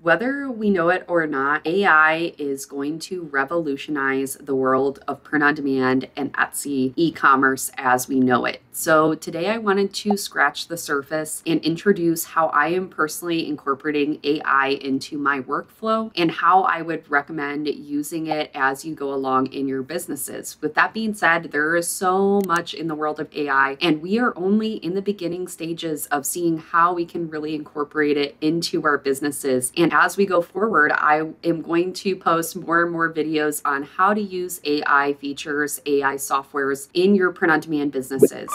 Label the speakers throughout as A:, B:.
A: Whether we know it or not, AI is going to revolutionize the world of print on demand and Etsy e-commerce as we know it. So today I wanted to scratch the surface and introduce how I am personally incorporating AI into my workflow and how I would recommend using it as you go along in your businesses. With that being said, there is so much in the world of AI, and we are only in the beginning stages of seeing how we can really incorporate it into our businesses. And as we go forward, I am going to post more and more videos on how to use AI features, AI softwares in your print on demand businesses.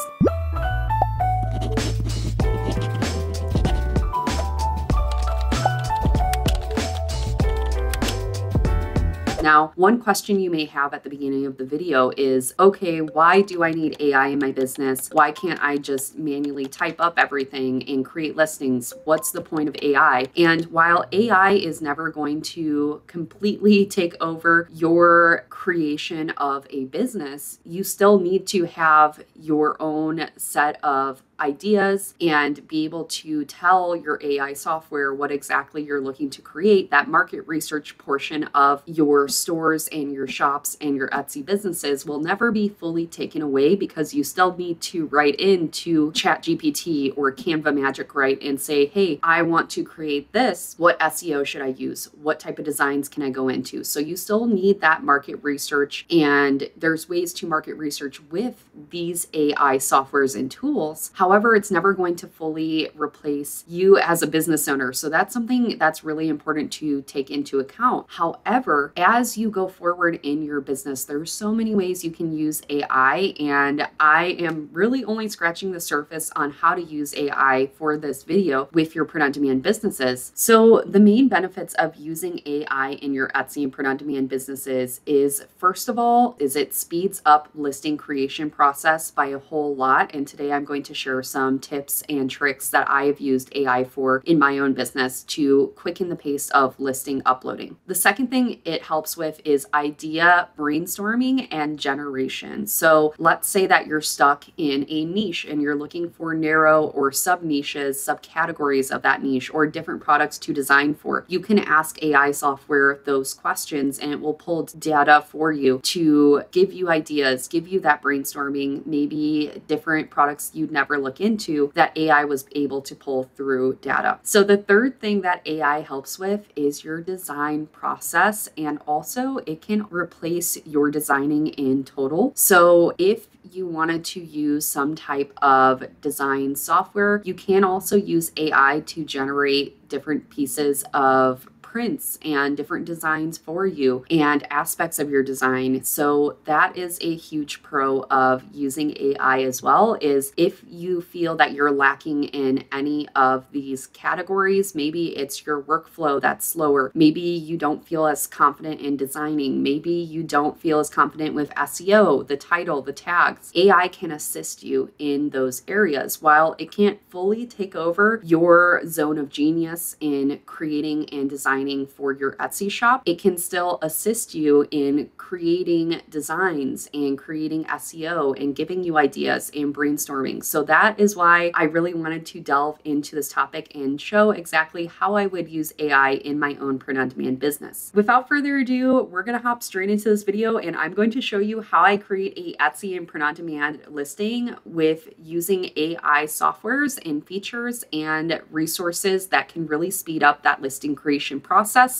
A: Now, one question you may have at the beginning of the video is, okay, why do I need AI in my business? Why can't I just manually type up everything and create listings? What's the point of AI? And while AI is never going to completely take over your creation of a business, you still need to have your own set of ideas and be able to tell your AI software what exactly you're looking to create. That market research portion of your stores and your shops and your Etsy businesses will never be fully taken away, because you still need to write into ChatGPT or Canva Magic Write and say, hey, I want to create this. What SEO should I use? What type of designs can I go into? So you still need that market research, and there's ways to market research with these AI softwares and tools. However, it's never going to fully replace you as a business owner. So that's something that's really important to take into account. However, as you go forward in your business, there's so many ways you can use AI, and I am really only scratching the surface on how to use AI for this video with your print on demand businesses. So the main benefits of using AI in your Etsy and print on demand businesses is, first of all, is it speeds up listing creation process by a whole lot. And today I'm going to share some tips and tricks that I have used AI for in my own business to quicken the pace of listing uploading. The second thing it helps with is idea brainstorming and generation. So let's say that you're stuck in a niche and you're looking for narrow or sub niches, subcategories of that niche, or different products to design for. You can ask AI software those questions and it will pull data for you to give you ideas, give you that brainstorming, maybe different products you'd never look into that AI was able to pull through data. So the third thing that AI helps with is your design process, and also it can replace your designing in total. So if you wanted to use some type of design software, you can also use AI to generate different pieces of prints and different designs for you and aspects of your design. So that is a huge pro of using AI as well, is if you feel that you're lacking in any of these categories, maybe it's your workflow that's slower, maybe you don't feel as confident in designing, maybe you don't feel as confident with SEO, the title, the tags, AI can assist you in those areas. While it can't fully take over your zone of genius in creating and designing for your Etsy shop, it can still assist you in creating designs and creating SEO and giving you ideas and brainstorming. So that is why I really wanted to delve into this topic and show exactly how I would use AI in my own print on demand business. Without further ado, we're going to hop straight into this video, and I'm going to show you how I create a Etsy and print on demand listing with using AI softwares and features and resources that can really speed up that listing creation process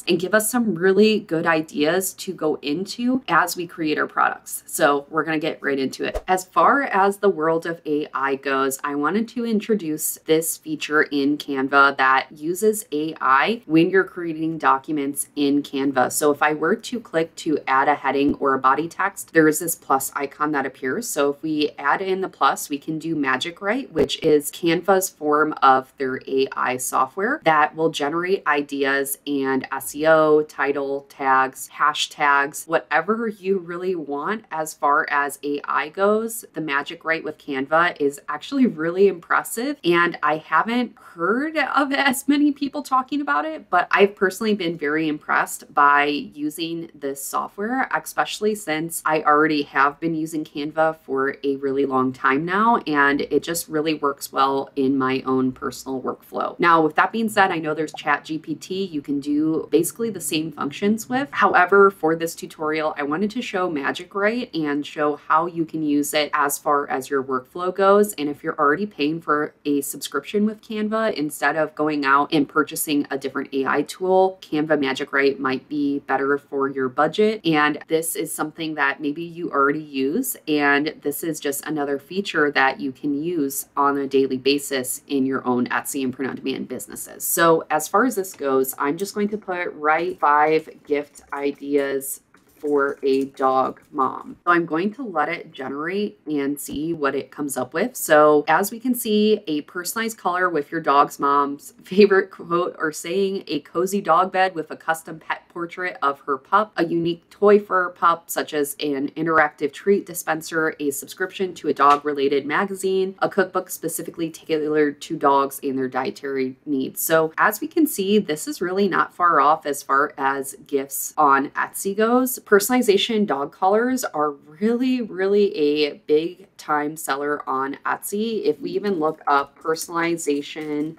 A: and give us some really good ideas to go into as we create our products. So we're going to get right into it. As far as the world of AI goes, I wanted to introduce this feature in Canva that uses AI when you're creating documents in Canva. So if I were to click to add a heading or a body text, there is this plus icon that appears. So if we add in the plus, we can do Magic Write, which is Canva's form of their AI software that will generate ideas and SEO, title, tags, hashtags, whatever you really want as far as AI goes. The Magic Write with Canva is actually really impressive, and I haven't heard of as many people talking about it, but I've personally been very impressed by using this software, especially since I already have been using Canva for a really long time now, and it just really works well in my own personal workflow. Now, with that being said, I know there's ChatGPT. You can do basically the same functions with. However, for this tutorial, I wanted to show Magic Write and show how you can use it as far as your workflow goes. And if you're already paying for a subscription with Canva, instead of going out and purchasing a different AI tool, Canva Magic Write might be better for your budget. And this is something that maybe you already use, and this is just another feature that you can use on a daily basis in your own Etsy and print-on-demand businesses. So as far as this goes, I'm just going to put write 5 gift ideas for a dog mom. So I'm going to let it generate and see what it comes up with. So as we can see, a personalized color with your dog's mom's favorite quote or saying, a cozy dog bed with a custom pet portrait of her pup, a unique toy for her pup, such as an interactive treat dispenser, a subscription to a dog-related magazine, a cookbook specifically tailored to dogs and their dietary needs. So as we can see, this is really not far off as far as gifts on Etsy goes. Personalization dog collars are really a big time seller on Etsy. If we even look up personalization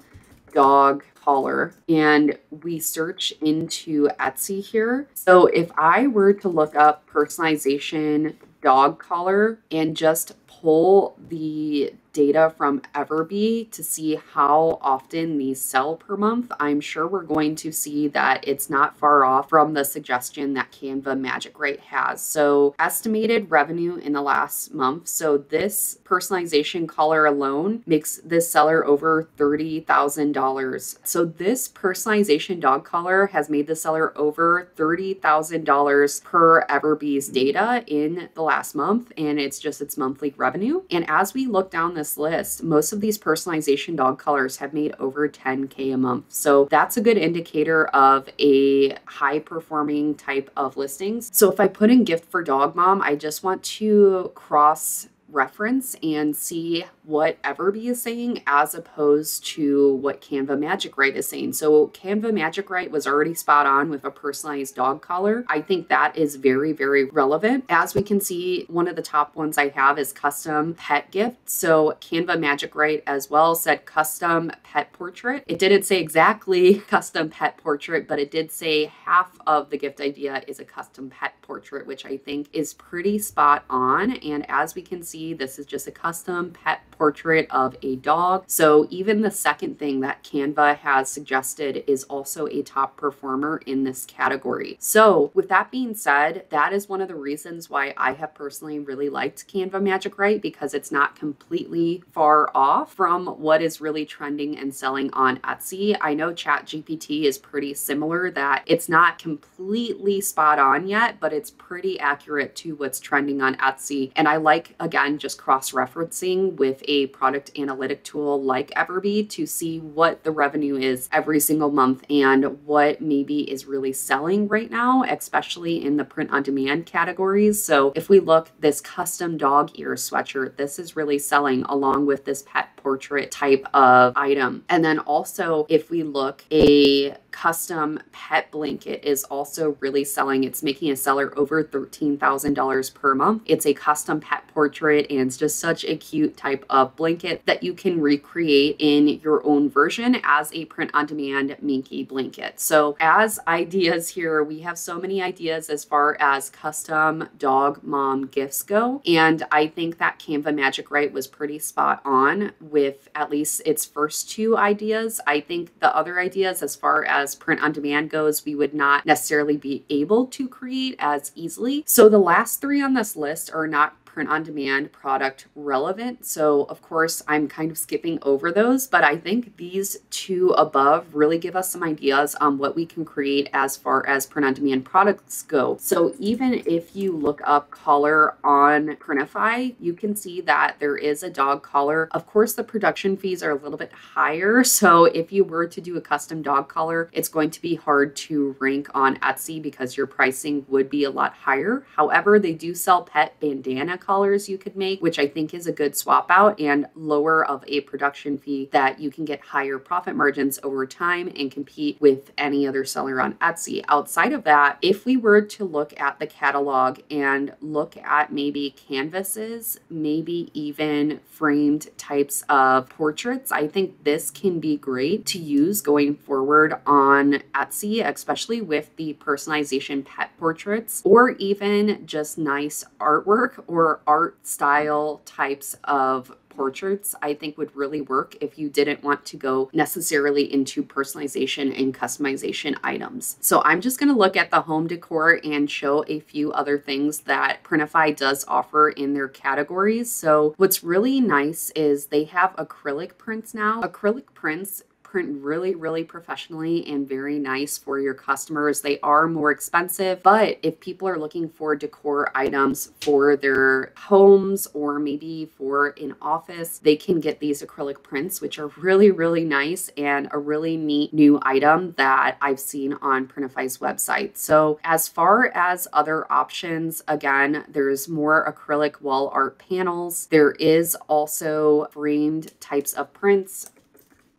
A: dog collar and we search into Etsy here. So if I were to look up personalization dog collar and just pull the data from Everbee to see how often these sell per month, I'm sure we're going to see that it's not far off from the suggestion that Canva Magic Write has. So estimated revenue in the last month. So this personalization collar alone makes this seller over $30,000. So this personalization dog collar has made the seller over $30,000 per Everbee's data in the last month, and it's just its monthly revenue. And as we look down this list, most of these personalization dog collars have made over 10K a month. So that's a good indicator of a high performing type of listings. So if I put in gift for dog mom, I just want to cross reference and see what Everbee is saying as opposed to what Canva Magic Write is saying. So Canva Magic Write was already spot on with a personalized dog collar. I think that is very relevant. As we can see, one of the top ones I have is custom pet gift. So Canva Magic Write as well said custom pet portrait. It didn't say exactly custom pet portrait, but it did say half of the gift idea is a custom pet portrait, which I think is pretty spot on. And as we can see, this is just a custom pet portrait of a dog. So even the second thing that Canva has suggested is also a top performer in this category. So with that being said, that is one of the reasons why I have personally really liked Canva Magic Write, because it's not completely far off from what is really trending and selling on Etsy. I know ChatGPT is pretty similar, that it's not completely spot on yet, but it's pretty accurate to what's trending on Etsy. And I like, again, just cross-referencing with a product analytic tool like Everbee to see what the revenue is every single month and what maybe is really selling right now, especially in the print-on-demand categories. So if we look, this custom dog ear sweatshirt, this is really selling along with this pet portrait type of item. And then also, if we look, a custom pet blanket is also really selling. It's making a seller over $13,000 per month. It's a custom pet portrait, and it's just such a cute type of blanket that you can recreate in your own version as a print-on-demand minky blanket. So as ideas here, we have so many ideas as far as custom dog mom gifts go. And I think that Canva Magic Write was pretty spot on with at least its first 2 ideas. I think the other ideas, as far as print on demand goes, we would not necessarily be able to create as easily. So the last 3 on this list are not print on demand product relevant. So of course I'm kind of skipping over those, but I think these 2 above really give us some ideas on what we can create as far as print on demand products go. So even if you look up collar on Printify, you can see that there is a dog collar. Of course, the production fees are a little bit higher. So if you were to do a custom dog collar, it's going to be hard to rank on Etsy because your pricing would be a lot higher. However, they do sell pet bandana collars you could make, which I think is a good swap out and lower of a production fee that you can get higher profit margins over time and compete with any other seller on Etsy. Outside of that, if we were to look at the catalog and look at maybe canvases, maybe even framed types of portraits, I think this can be great to use going forward on Etsy, especially with the personalization pet portraits, or even just nice artwork or art style types of portraits, I think would really work if you didn't want to go necessarily into personalization and customization items. So I'm just going to look at the home decor and show a few other things that Printify does offer in their categories. So what's really nice is they have acrylic prints now. Acrylic prints print really professionally and very nice for your customers. They are more expensive, but if people are looking for decor items for their homes or maybe for an office, they can get these acrylic prints, which are really nice and a really neat new item that I've seen on Printify's website. So as far as other options, again, there's more acrylic wall art panels. There is also framed types of prints.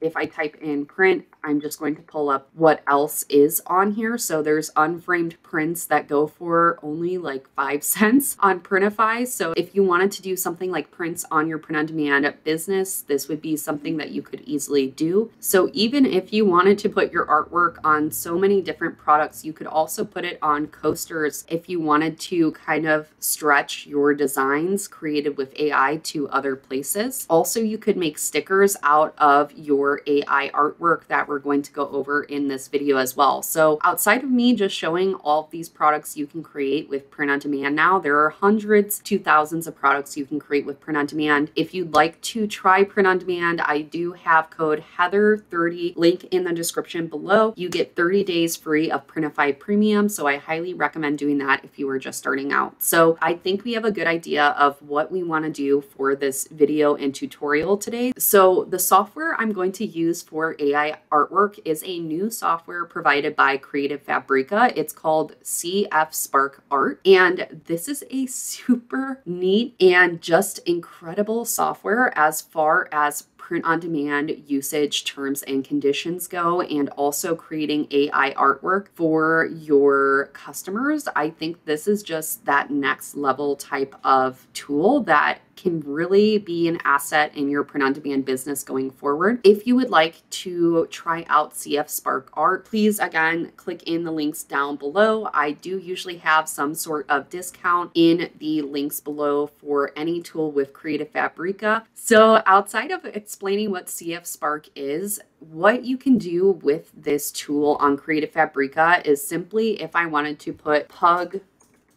A: If I type in print, I'm just going to pull up what else is on here. So there's unframed prints that go for only like 5 cents on Printify. So if you wanted to do something like prints on your print-on-demand business, this would be something that you could easily do. So even if you wanted to put your artwork on so many different products, you could also put it on coasters if you wanted to kind of stretch your designs created with AI to other places. Also, you could make stickers out of your AI artwork that we're going to go over in this video as well. So outside of me just showing all of these products you can create with print on demand now, there are hundreds to thousands of products you can create with print on demand. If you'd like to try print on demand, I do have code Heather30 link in the description below. You get 30 days free of Printify Premium. So I highly recommend doing that if you are just starting out. So I think we have a good idea of what we want to do for this video and tutorial today. So the software I'm going to use for AI artwork is a new software provided by Creative Fabrica. It's called CF Spark Art. And this is a super neat and just incredible software as far as print on demand usage terms and conditions go, and also creating AI artwork for your customers. I think this is just that next level type of tool that can really be an asset in your print on demand business going forward. If you would like to try out CF Spark Art, please again click in the links down below. I do usually have some sort of discount in the links below for any tool with Creative Fabrica. So outside of explaining what CF Spark is, what you can do with this tool on Creative Fabrica is simply, if I wanted to put pug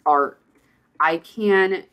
A: art, I can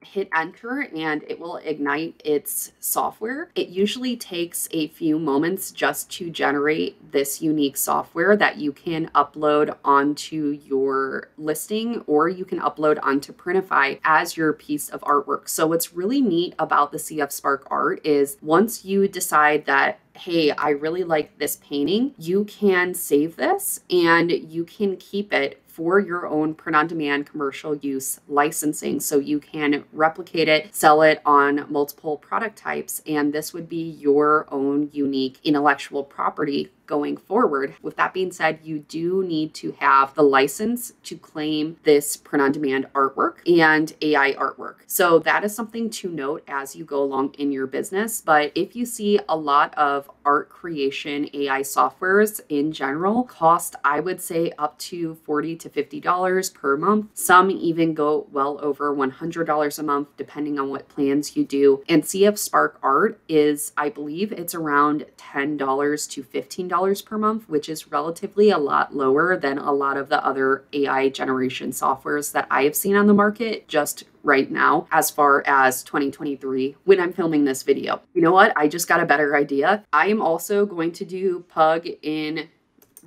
A: hit enter and it will ignite its software. It usually takes a few moments just to generate this unique software that you can upload onto your listing, or you can upload onto Printify as your piece of artwork. So what's really neat about the CF Spark Art is once you decide that, hey, I really like this painting, you can save this and you can keep it for your own print-on-demand commercial use licensing. So you can replicate it, sell it on multiple product types, and this would be your own unique intellectual property going forward. With that being said, you do need to have the license to claim this print-on-demand artwork and AI artwork. So that is something to note as you go along in your business. But if you see a lot of art creation AI softwares in general cost, I would say up to $40 to $50 per month. Some even go well over $100 a month, depending on what plans you do. And CF Spark Art is, I believe it's around $10 to $15 per month, which is relatively a lot lower than a lot of the other AI generation softwares that I have seen on the market just right now, as far as 2023 when I'm filming this video. You know what? I just got a better idea. I am also going to do Pug in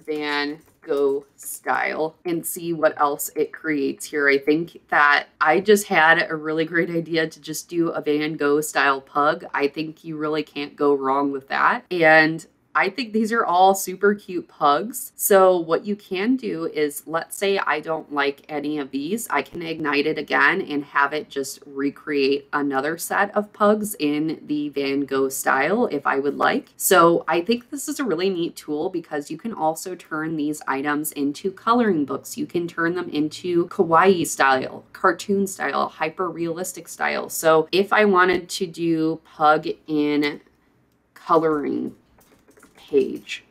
A: Van Gogh style and see what else it creates here. I think that I just had a really great idea to just do a Van Gogh style pug. I think you really can't go wrong with that. And I think these are all super cute pugs. So what you can do is, let's say I don't like any of these, I can ignite it again and have it just recreate another set of pugs in the Van Gogh style if I would like. So I think this is a really neat tool because you can also turn these items into coloring books. You can turn them into kawaii style, cartoon style, hyper realistic style. So if I wanted to do pug in coloring page,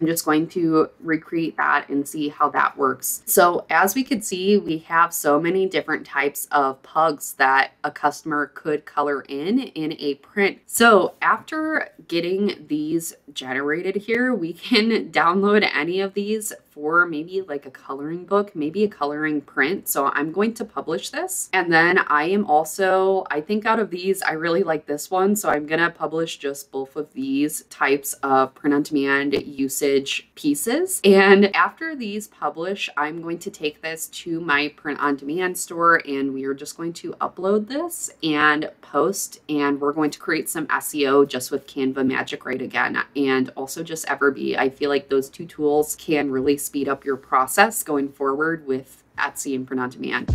A: I'm just going to recreate that and see how that works. So as we could see, we have so many different types of pugs that a customer could color in a print. So after getting these generated here, we can download any of these for maybe like a coloring book, maybe a coloring print. So I'm going to publish this. And then I am also, I think out of these, I really like this one. So I'm going to publish just both of these types of print on demand usage pieces. And after these publish, I'm going to take this to my print on demand store and we are just going to upload this and post, and we're going to create some SEO just with Canva Magic Write again, and also just Everbee. I feel like those two tools can really speed up your process going forward with Etsy and print on demand.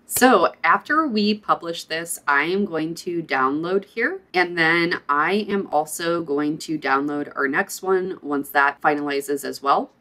A: So after we publish this, I am going to download here, and then I am also going to download our next one once that finalizes as well.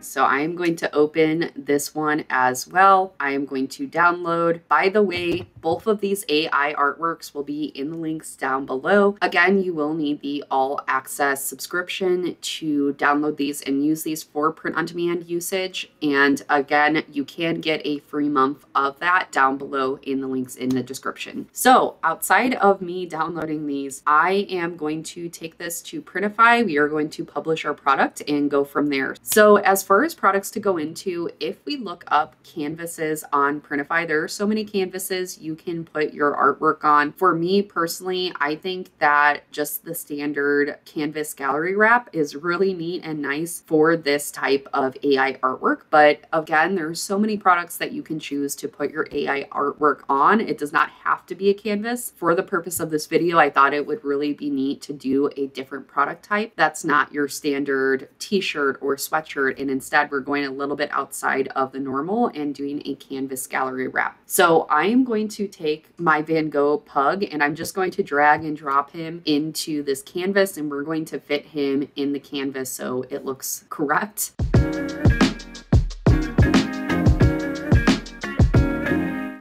A: So I am going to open this one as well. I am going to download. By the way, both of these AI artworks will be in the links down below. Again, you will need the all access subscription to download these and use these for print on demand usage. And again, you can get a free month of that down below in the links in the description. So outside of me downloading these, I am going to take this to Printify. We are going to publish our product and go from there. So as far as products to go into, if we look up canvases on Printify, there are so many canvases you can put your artwork on. For me personally, I think that just the standard canvas gallery wrap is really neat and nice for this type of AI artwork. But again, there's so many products that you can choose to put your AI artwork on. It does not have to be a canvas. For the purpose of this video, I thought it would really be neat to do a different product type that's not your standard t-shirt or sweatshirt, and instead we're going a little bit outside of the normal and doing a canvas gallery wrap. So I am going to take my Van Gogh pug and I'm just going to drag and drop him into this canvas, and we're going to fit him in the canvas so it looks correct.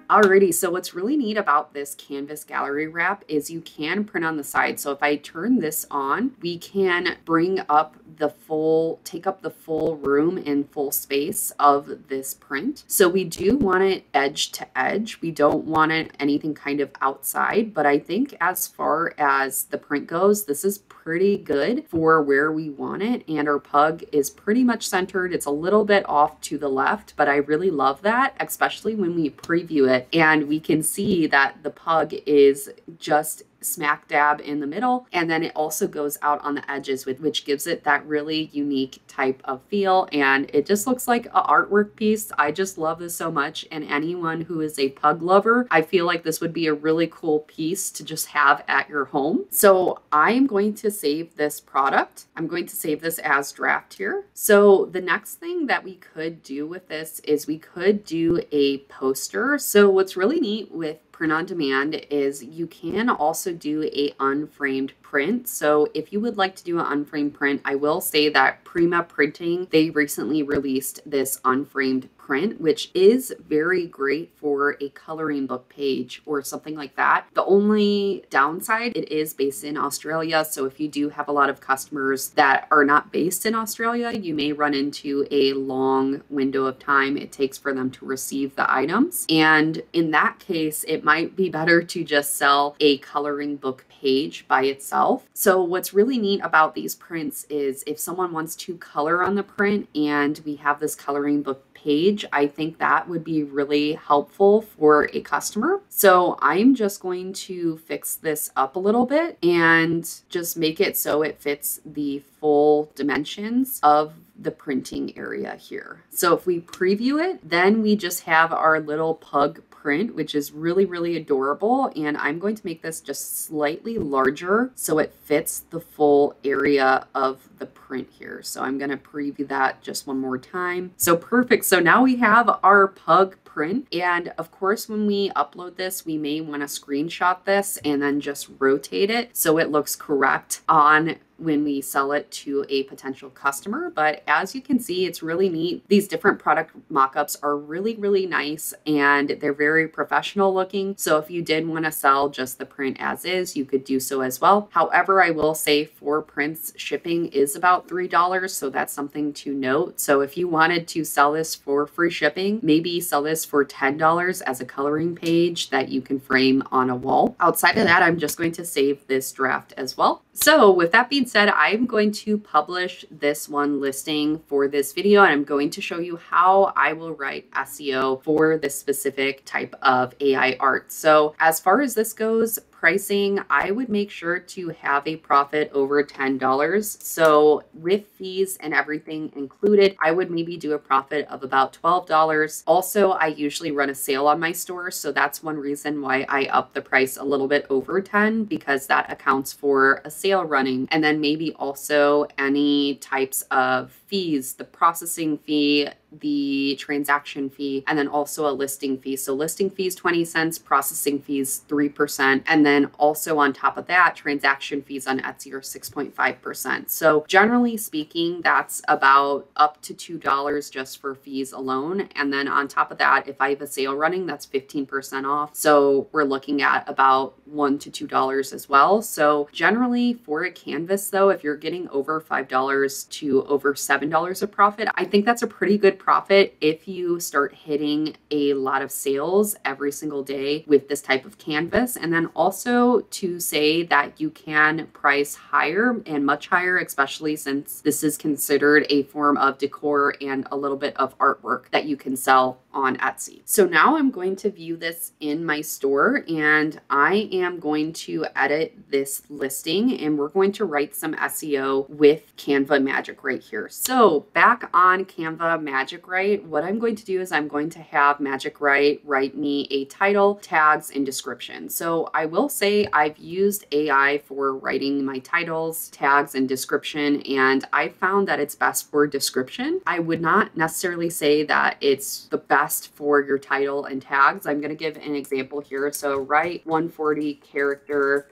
A: Alrighty, so what's really neat about this canvas gallery wrap is you can print on the side. So if I turn this on, we can bring up the full, take up the full room and full space of this print. So we do want it edge to edge. We don't want it anything kind of outside, but I think as far as the print goes, this is pretty good for where we want it. And our pug is pretty much centered. It's a little bit off to the left, but I really love that, especially when we preview it and we can see that the pug is just smack dab in the middle, and then it also goes out on the edges, which gives it that really unique type of feel, and it just looks like an artwork piece. I just love this so much, and anyone who is a pug lover, I feel like this would be a really cool piece to just have at your home. So I am going to save this product. I'm going to save this as draft here. So the next thing that we could do with this is we could do a poster. So what's really neat with print on demand is you can also do a unframed print. So if you would like to do an unframed print, I will say that Prima Printing, they recently released this unframed print, which is very great for a coloring book page or something like that. The only downside, it is based in Australia. So if you do have a lot of customers that are not based in Australia, you may run into a long window of time it takes for them to receive the items. And in that case, it might be better to just sell a coloring book page by itself. So what's really neat about these prints is if someone wants to color on the print and we have this coloring book page, I think that would be really helpful for a customer. So I'm just going to fix this up a little bit and just make it so it fits the full dimensions of the printing area here. So if we preview it, then we just have our little pug print, which is really, really adorable. And I'm going to make this just slightly larger so it fits the full area of the print here. So I'm going to preview that just one more time. So perfect. So now we have our pug print. And of course, when we upload this, we may want to screenshot this and then just rotate it so it looks correct on when we sell it to a potential customer. But as you can see, it's really neat. These different product mock-ups are really, really nice and they're very professional looking. So if you did want to sell just the print as is, you could do so as well. However, I will say for prints, shipping is about $3. So that's something to note. So if you wanted to sell this for free shipping, maybe sell this for $10 as a coloring page that you can frame on a wall. Outside of that, I'm just going to save this draft as well. So with that being said, I'm going to publish this one listing for this video, and I'm going to show you how I will write SEO for this specific type of AI art. So as far as this goes, pricing, I would make sure to have a profit over $10. So with fees and everything included, I would maybe do a profit of about $12. Also, I usually run a sale on my store. So that's one reason why I up the price a little bit over 10, because that accounts for a sale running. And then maybe also any types of fees, the processing fee, the transaction fee, and then also a listing fee. So listing fees 20 cents, processing fees 3%, and then also on top of that, transaction fees on Etsy are 6.5%. So generally speaking, that's about up to $2 just for fees alone. And then on top of that, if I have a sale running, that's 15% off. So we're looking at about $1 to $2 as well. So generally for a canvas though, if you're getting over $5 to over $7 of profit, I think that's a pretty good profit if you start hitting a lot of sales every single day with this type of canvas. And then also to say that you can price higher and much higher, especially since this is considered a form of decor and a little bit of artwork that you can sell on Etsy. So now I'm going to view this in my store and I am going to edit this listing and we're going to write some SEO with Canva Magic right here. So back on Canva Magic Write, what I'm going to do is I'm going to have Magic Write write me a title, tags, and description. So I will say I've used AI for writing my titles, tags, and description, and I found that it's best for description. I would not necessarily say that it's the best for your title and tags. I'm going to give an example here. So write 140 character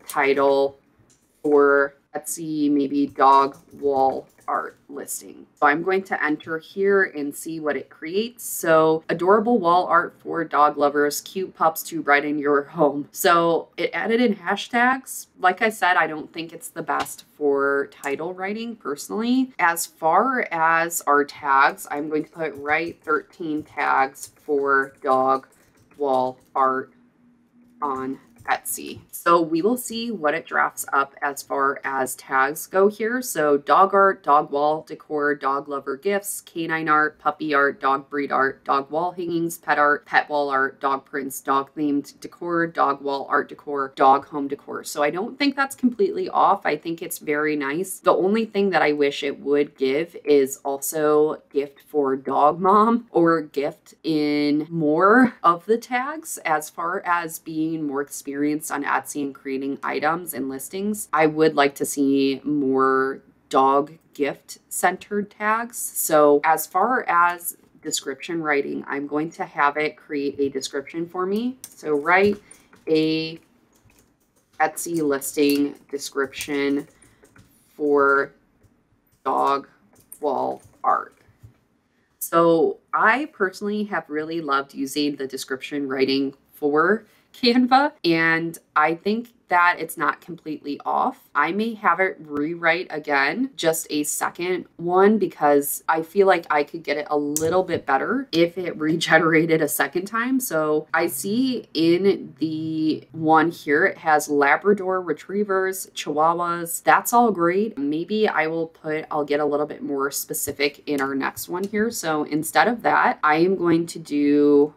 A: title for Etsy, maybe dog wall art listing. So I'm going to enter here and see what it creates. So adorable wall art for dog lovers, cute pups to brighten your home. So it added in hashtags. Like I said, I don't think it's the best for title writing personally. As far as our tags, I'm going to put write 13 tags for dog wall art on Etsy. So we will see what it drafts up as far as tags go here. So dog art, dog wall decor, dog lover gifts, canine art, puppy art, dog breed art, dog wall hangings, pet art, pet wall art, dog prints, dog themed decor, dog wall art decor, dog home decor. So I don't think that's completely off. I think it's very nice. The only thing that I wish it would give is also gift for dog mom or gift in more of the tags as far as being more experienced on Etsy and creating items and listings. I would like to see more dog gift centered tags. So as far as description writing, I'm going to have it create a description for me. So write a Etsy listing description for dog wall art. So I personally have really loved using the description writing for Canva, and I think that it's not completely off. I may have it rewrite again, just a second one, because I feel like I could get it a little bit better if it regenerated a second time. So I see in the one here, it has Labrador retrievers, Chihuahuas. That's all great. Maybe I'll get a little bit more specific in our next one here. So instead of that, I'm going to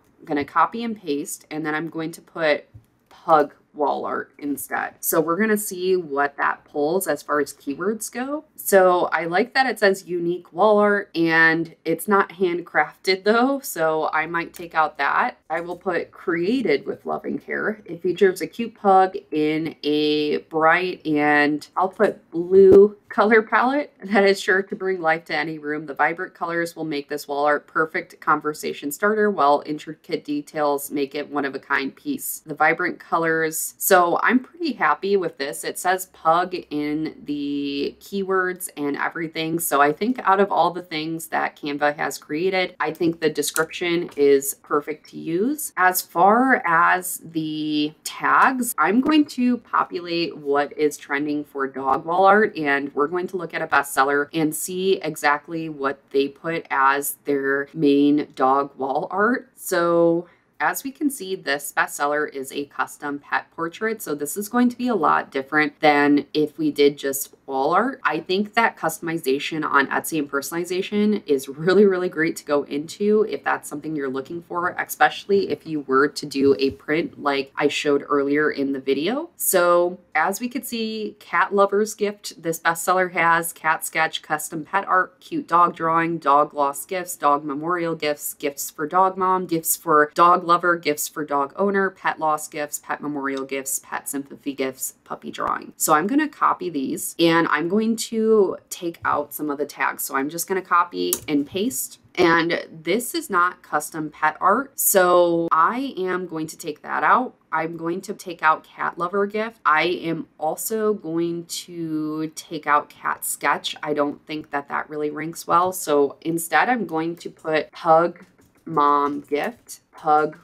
A: copy and paste, and then I'm going to put pug wall art instead. So we're going to see what that pulls as far as keywords go. So I like that it says unique wall art and it's not handcrafted though. So I might take out that. I will put created with loving care. It features a cute pug in a bright and I'll put blue color palette that is sure to bring life to any room. The vibrant colors will make this wall art perfect conversation starter, while intricate details make it one of a kind piece. The vibrant colors. So I'm pretty happy with this. It says pug in the keywords and everything. So I think out of all the things that Canva has created, I think the description is perfect to use. As far as the tags, I'm going to populate what is trending for dog wall art, and we're going to look at a bestseller and see exactly what they put as their main dog wall art. So as we can see, this bestseller is a custom pet portrait. So this is going to be a lot different than if we did just wall art. I think that customization on Etsy and personalization is really, really great to go into if that's something you're looking for, especially if you were to do a print like I showed earlier in the video. So as we could see, cat lover's gift, this bestseller has cat sketch, custom pet art, cute dog drawing, dog lost gifts, dog memorial gifts, gifts for dog mom, gifts for dog lover, gifts for dog owner, pet loss gifts, pet memorial gifts, pet sympathy gifts, puppy drawing. So I'm going to copy these and I'm going to take out some of the tags. So I'm just going to copy and paste. And this is not custom pet art. So I am going to take that out. I'm going to take out cat lover gift. I am also going to take out cat sketch. I don't think that that really ranks well. So instead I'm going to put pug mom gift, pug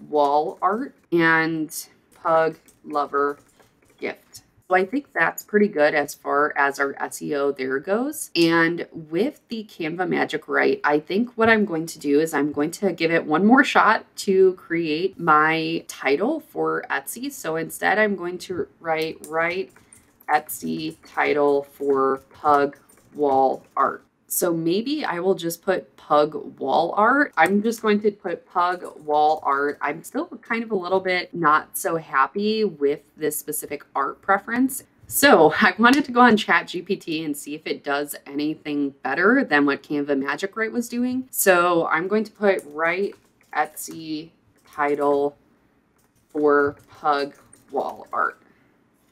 A: wall art, and pug lover gift. So I think that's pretty good as far as our SEO there goes. And with the Canva Magic Write, I think what I'm going to do is I'm going to give it one more shot to create my title for Etsy. So instead I'm going to write Etsy title for pug wall art. So maybe I will just put pug wall art. I'm just going to put pug wall art. I'm still kind of a little bit not so happy with this specific art preference. So I wanted to go on ChatGPT and see if it does anything better than what Canva Magic Write was doing. So I'm going to put write Etsy title for pug wall art.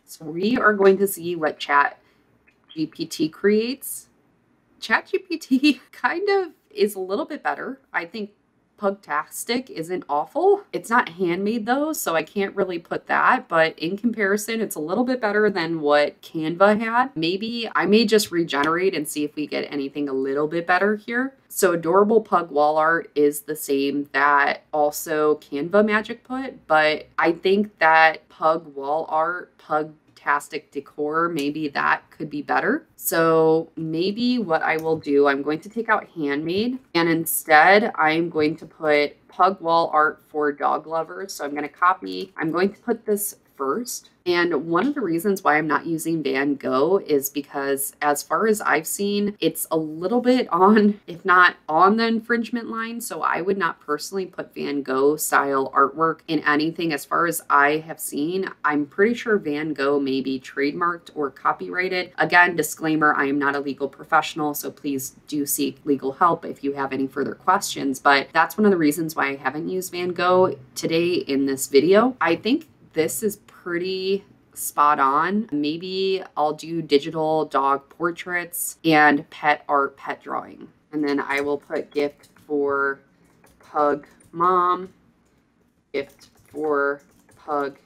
A: So we are going to see what ChatGPT creates. ChatGPT kind of is a little bit better. I think Pugtastic isn't awful. It's not handmade though, so I can't really put that, but in comparison, it's a little bit better than what Canva had. Maybe I may just regenerate and see if we get anything a little bit better here. So adorable pug wall art is the same that also Canva Magic put, but I think that pug wall art, Pugtastic decor, maybe that could be better. So maybe what I will do, I'm going to take out handmade and instead I'm going to put pug wall art for dog lovers. So I'm going to copy, I'm going to put this first. And one of the reasons why I'm not using Van Gogh is because as far as I've seen, it's a little bit on, if not on the infringement line. So I would not personally put Van Gogh style artwork in anything. As far as I have seen, I'm pretty sure Van Gogh may be trademarked or copyrighted. Again, disclaimer, I am not a legal professional, so please do seek legal help if you have any further questions. But that's one of the reasons why I haven't used Van Gogh today in this video. I think this is pretty spot on. Maybe I'll do digital dog portraits and pet art, pet drawing. And then I will put gift for pug mom, gift for pug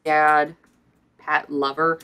A: dad, pet lover,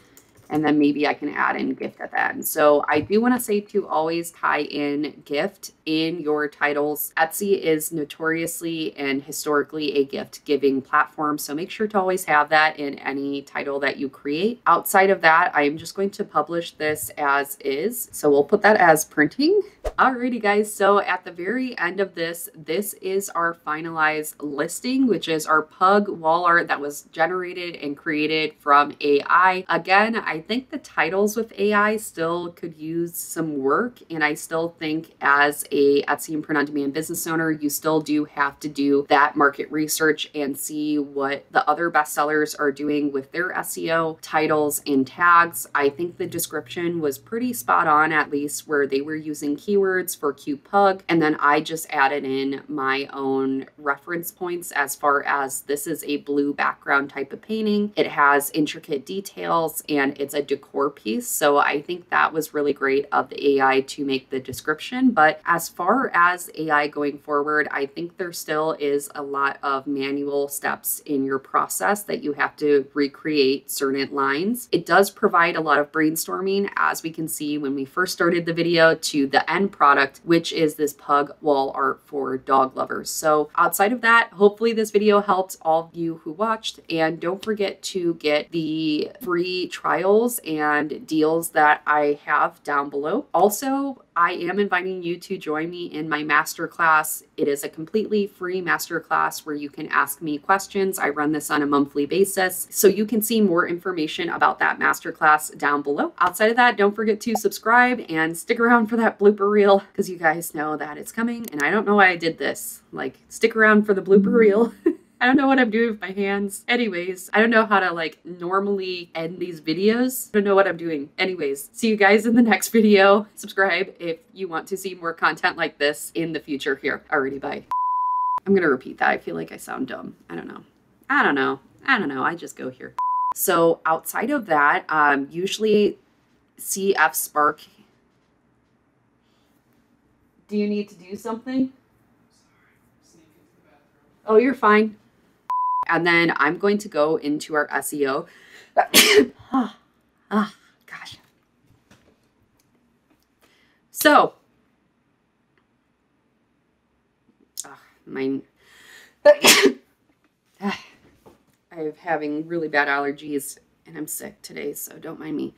A: and then maybe I can add in gift at the end. So I do want to say to always tie in gift in your titles. Etsy is notoriously and historically a gift giving platform. So make sure to always have that in any title that you create. Outside of that, I am just going to publish this as is. So we'll put that as printing. Alrighty guys, so at the very end of this, this is our finalized listing, which is our pug wall art that was generated and created from AI. Again, I I think the titles with AI still could use some work. And I still think as a Etsy and print-on-demand business owner, you still do have to do that market research and see what the other bestsellers are doing with their SEO, titles, and tags. I think the description was pretty spot on, at least where they were using keywords for cute pug. And then I just added in my own reference points as far as this is a blue background type of painting. It has intricate details and it's a decor piece. So I think that was really great of the AI to make the description. But as far as AI going forward, I think there still is a lot of manual steps in your process that you have to recreate certain lines. It does provide a lot of brainstorming, as we can see when we first started the video, to the end product, which is this pug wall art for dog lovers. So outside of that, hopefully this video helped all of you who watched, and don't forget to get the free trials and deals that I have down below. Also, I am inviting you to join me in my masterclass. It is a completely free masterclass where you can ask me questions. I run this on a monthly basis. So you can see more information about that masterclass down below. Outside of that, don't forget to subscribe and stick around for that blooper reel, because you guys know that it's coming. And I don't know why I did this. Like, stick around for the blooper reel. I don't know what I'm doing with my hands. Anyways, I don't know how to like normally end these videos. I don't know what I'm doing. Anyways, see you guys in the next video. Subscribe if you want to see more content like this in the future here. Alrighty, bye. I'm gonna repeat that. I feel like I sound dumb. I don't know. I just go here. So outside of that, usually CF Spark. Do you need to do something? Oh, you're fine. And then I'm going to go into our SEO. Gosh. So, I'm having really bad allergies and I'm sick today, so don't mind me.